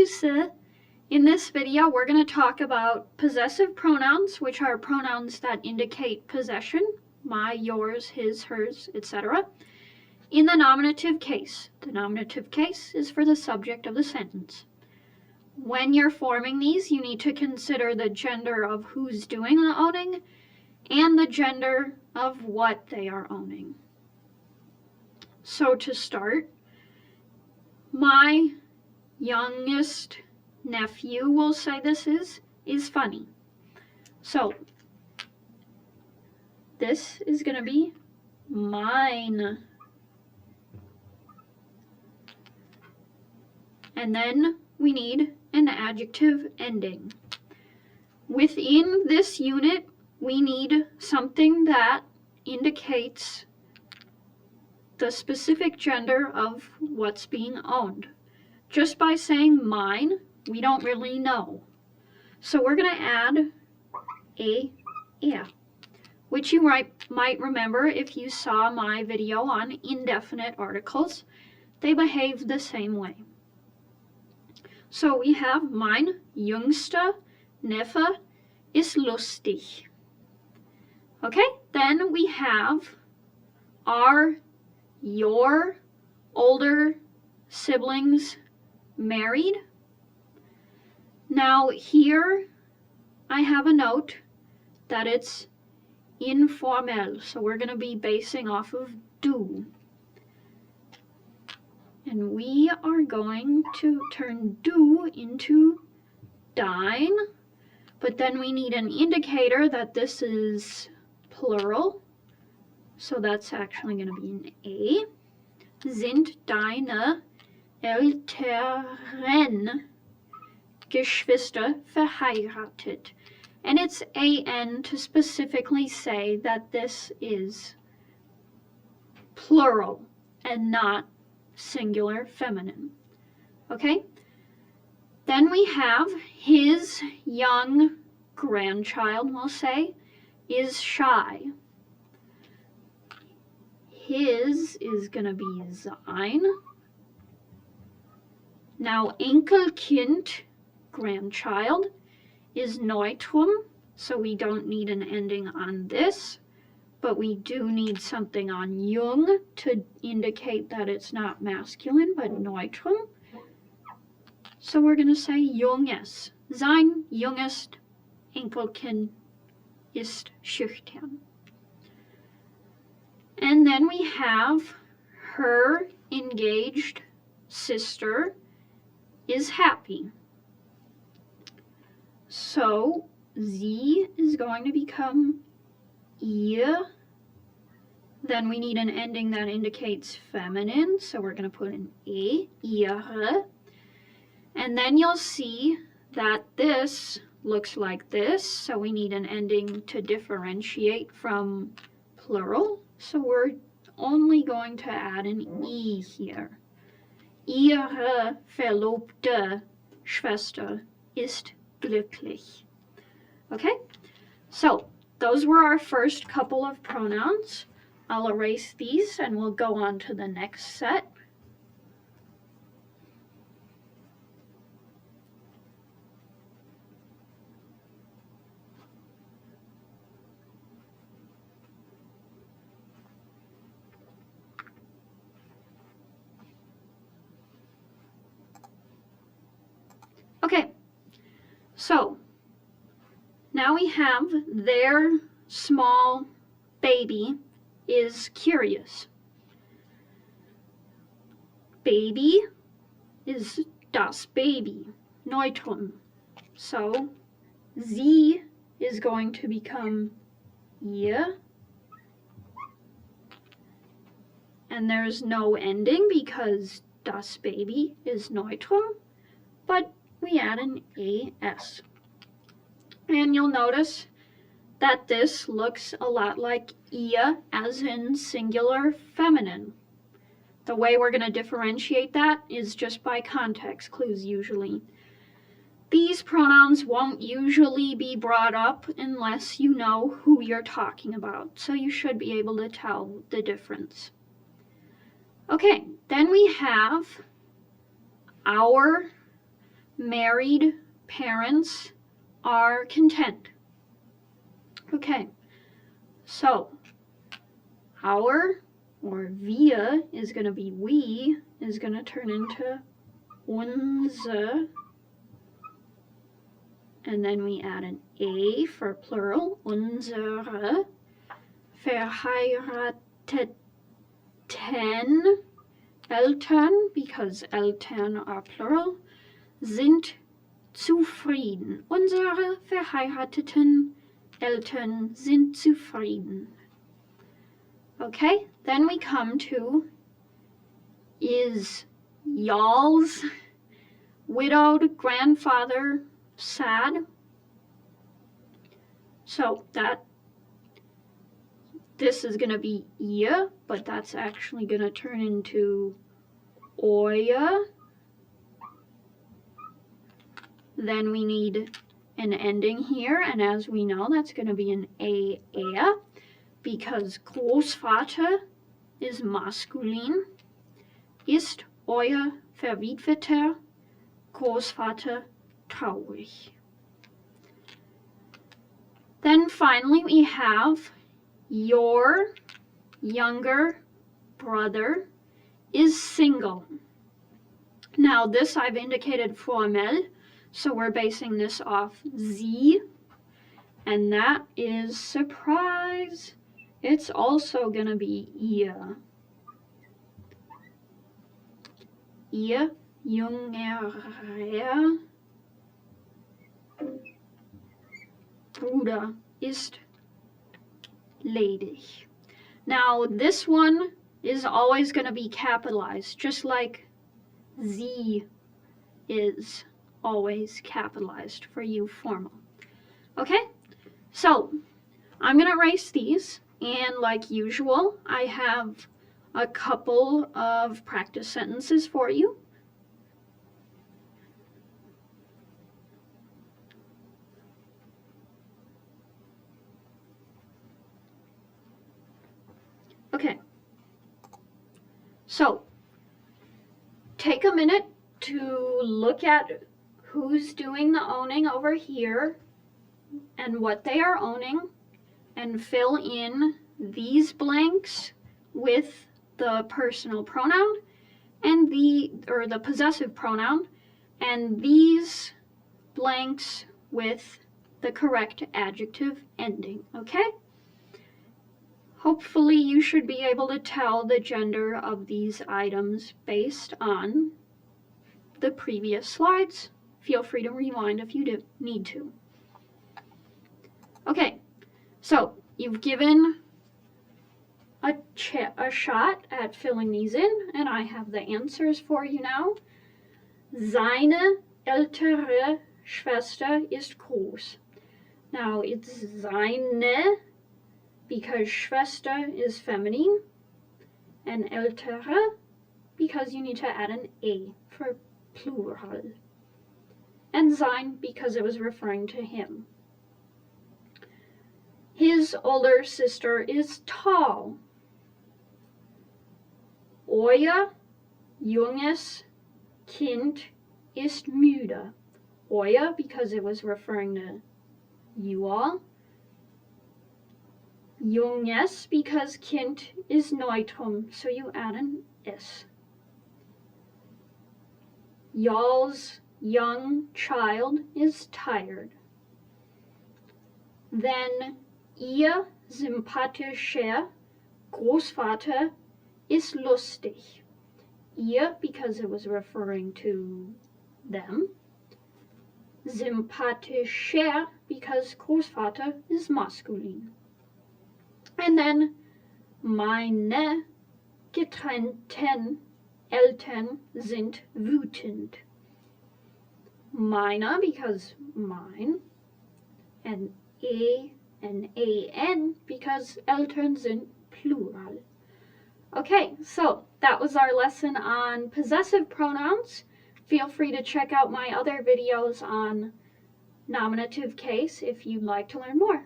Grüße! In this video, we're going to talk about possessive pronouns, which are pronouns that indicate possession, my, yours, his, hers, etc. In the nominative case. The nominative case is for the subject of the sentence. When you're forming these, you need to consider the gender of who's doing the owning and the gender of what they are owning. So to start, my youngest nephew, we'll say this is funny. So this is going to be mine. And then we need an adjective ending. Within this unit, we need something that indicates the specific gender of what's being owned. Just by saying mine, we don't really know. So we're going to add a, which you might remember if you saw my video on indefinite articles. They behave the same way. So we have mein jüngster Neffe ist lustig. Okay, then we have your older siblings married? Now here I have a note that it's informal, so we're going to be basing off of du. And we are going to turn du into dein, but then we need an indicator that this is plural, so that's actually going to be an A. Sind deine älteren Geschwister verheiratet? And it's an to specifically say that this is plural and not singular feminine. Okay? Then we have his young grandchild, we'll say, is shy. His is going to be sein. Now, Enkelkind, grandchild, is Neutrum, so we don't need an ending on this, but we do need something on jung to indicate that it's not masculine, but Neutrum. So we're going to say junges. Sein junges Enkelkind ist schüchtern. And then we have her engaged sister is happy. So sie is going to become ihr. Then we need an ending that indicates feminine, so we're going to put an e, ihre. And then you'll see that this looks like this, so we need an ending to differentiate from plural. So we're only going to add an E here. Ihre verlobte Schwester ist glücklich. Okay, so those were our first couple of pronouns. I'll erase these and we'll go on to the next set. Okay, so now we have their small baby is curious. Baby is das Baby, Neutrum. So sie is going to become ihr. And there's no ending because das Baby is Neutrum, but we add an AS. And you'll notice that this looks a lot like ihr, as in singular feminine. The way we're going to differentiate that is just by context clues usually. These pronouns won't usually be brought up unless you know who you're talking about, so you should be able to tell the difference. Okay, then we have our married parents are content. Okay, so our, or wir, is going to be we, is going to turn into unser, and then we add an a for plural, unsere verheirateten Eltern, because Eltern are plural, sind zufrieden. Unsere verheirateten Eltern sind zufrieden. Okay, then we come to, is y'all's widowed grandfather sad? So this is going to be ihr, but that's actually going to turn into euer. Then we need an ending here, and as we know, that's going to be an er, because Großvater is maskulin. Ist euer verwitweter Großvater traurig? Then finally we have your younger brother is single. Now this I've indicated formell, so we're basing this off sie, and that is, surprise, it's also going to be ihr. Ihr jüngerer Bruder ist ledig. Now this one is always going to be capitalized, just like sie is always capitalized for you formal. Okay, so I'm going to erase these, and like usual, I have a couple of practice sentences for you. Okay, so take a minute to look at who's doing the owning over here and what they are owning, and fill in these blanks with the personal pronoun and the possessive pronoun, and these blanks with the correct adjective ending, okay? Hopefully you should be able to tell the gender of these items based on the previous slides. Feel free to rewind if you need to. Okay, so you've given a shot at filling these in, and I have the answers for you now. Seine ältere Schwester ist groß. Now it's seine, because Schwester is feminine, and ältere because you need to add an a for plural, and sein because it was referring to him. His older sister is tall. Euer junges Kind ist müde. Euer because it was referring to you all. Junges because Kind is neutrum, so you add an s. Y'all's young child is tired. Then ihr sympathischer Großvater ist lustig. Ihr because it was referring to them. Sympathischer because Großvater is masculine. And then meine getrennten Eltern sind wütend. Meine because mine, and an because Eltern sind plural. Okay, so that was our lesson on possessive pronouns. Feel free to check out my other videos on nominative case if you'd like to learn more.